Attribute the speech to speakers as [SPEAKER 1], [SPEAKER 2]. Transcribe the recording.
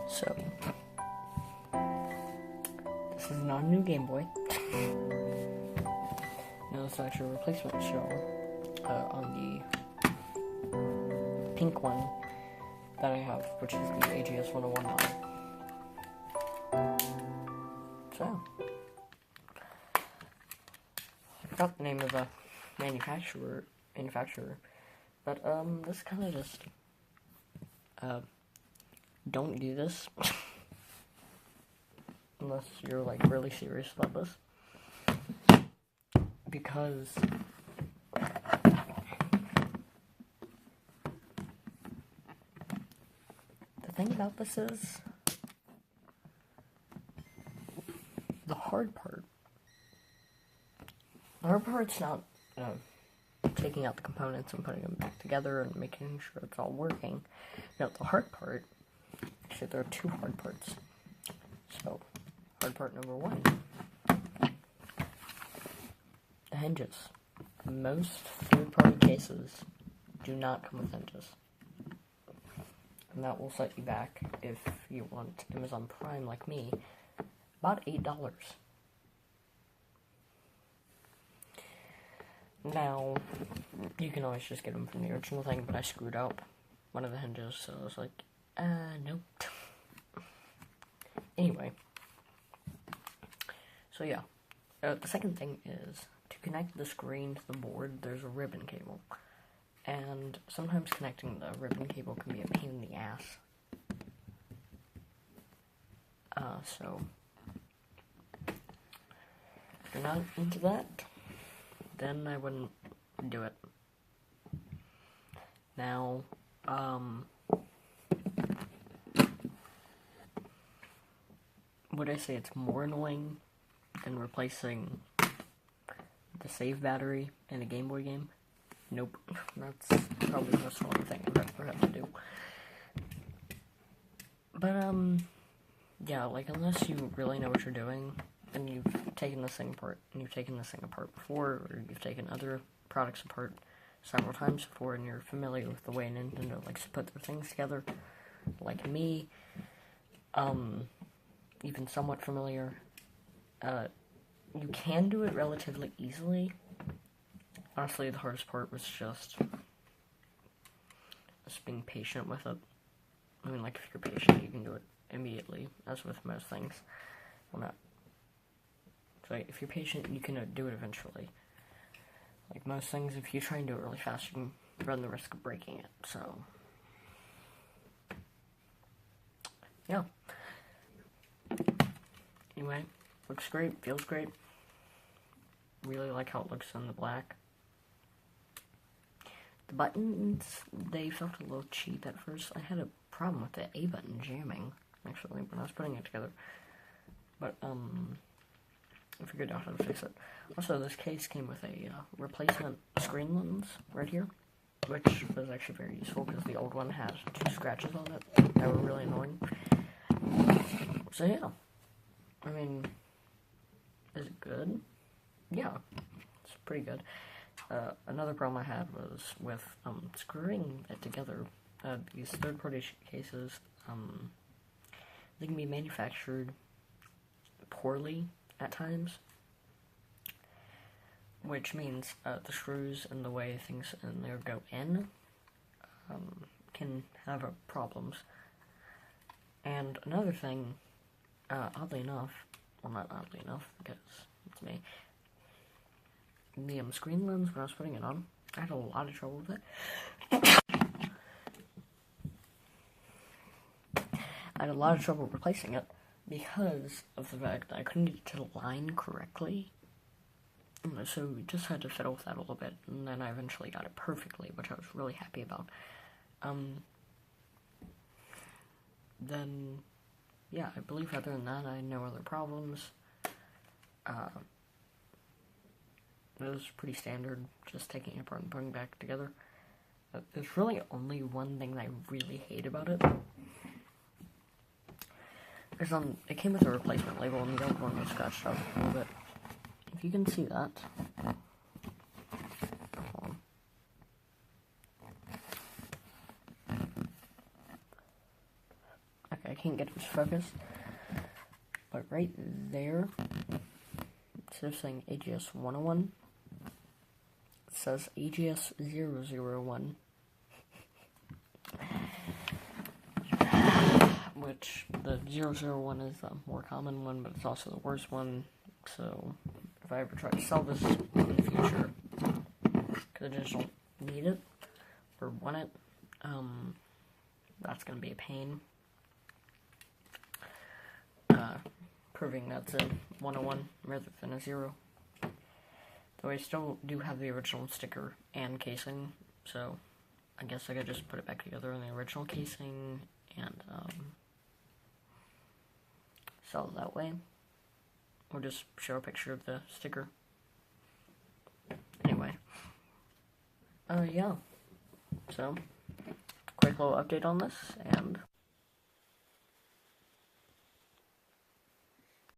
[SPEAKER 1] So, this is not a new Game Boy. No, it's actually a replacement shell on the pink one that I have, which is the AGS 101 model. So, I forgot the name of the manufacturer, but this kind of just don't do this unless you're like really serious about this, because the thing about this is the hard part. The hard part's not taking out the components and putting them back together and making sure it's all working. No, the hard part, actually there are two hard parts. So, hard part number one, the hinges. Most third-party cases do not come with hinges. And that will set you back, if you want Amazon Prime like me, about $8. Now, you can always just get them from the original thing, but I screwed up one of the hinges, so I was like, nope. Anyway. So yeah. The second thing is, to connect the screen to the board, there's a ribbon cable. And sometimes connecting the ribbon cable can be a pain in the ass. So, if you're not into that, then I wouldn't do it. Now, would I say it's more annoying than replacing the save battery in a Game Boy game? Nope. That's probably the most annoying thing I've ever had to do. But, yeah, like, unless you really know what you're doing, and you've taken this thing apart, and you've taken this thing apart before, or you've taken other products apart several times before, and you're familiar with the way Nintendo likes to put their things together, like me, even somewhat familiar, you can do it relatively easily. Honestly, the hardest part was just being patient with it. I mean, like, if you're patient, you can do it immediately, as with most things. Well, not. So, if you're patient, you can do it eventually. Like most things, if you try and do it really fast, you can run the risk of breaking it, so. Yeah. Anyway, looks great, feels great. Really like how it looks in the black. The buttons, they felt a little cheap at first. I had a problem with the A button jamming, actually, when I was putting it together. But, I figured out how to fix it. Also, this case came with a replacement screen lens right here, which was actually very useful because the old one had 2 scratches on it that were really annoying. So, yeah. I mean, is it good? Yeah, it's pretty good. Another problem I had was with screwing it together. These third-party cases, they can be manufactured poorly at times, which means the screws and the way things in there go in can have problems. And another thing, oddly enough, well, not oddly enough, because it's me, the screen lens, when I was putting it on, I had a lot of trouble with it. I had a lot of trouble replacing it because of the fact that I couldn't get it to line correctly. So we just had to fiddle with that a little bit, and then I eventually got it perfectly, which I was really happy about. Then, yeah, I believe other than that, I had no other problems. It was pretty standard, just taking it apart and putting it back together. There's really only one thing that I really hate about it. Because it came with a replacement label, and the old one was scratched out a little bit. If you can see that. Hold on. Okay. I can't get it to focus. But right there, instead of saying AGS 101, it says AGS 001. Which the 001 is the more common one, but it's also the worst one. So if I ever try to sell this in the future, because I just don't need it or want it, that's going to be a pain. Proving that's a 101 rather than a 0. Though I still do have the original sticker and casing, so I guess I could just put it back together in the original casing and sell it that way. Or just show a picture of the sticker. Anyway. Yeah. So, quick little update on this, and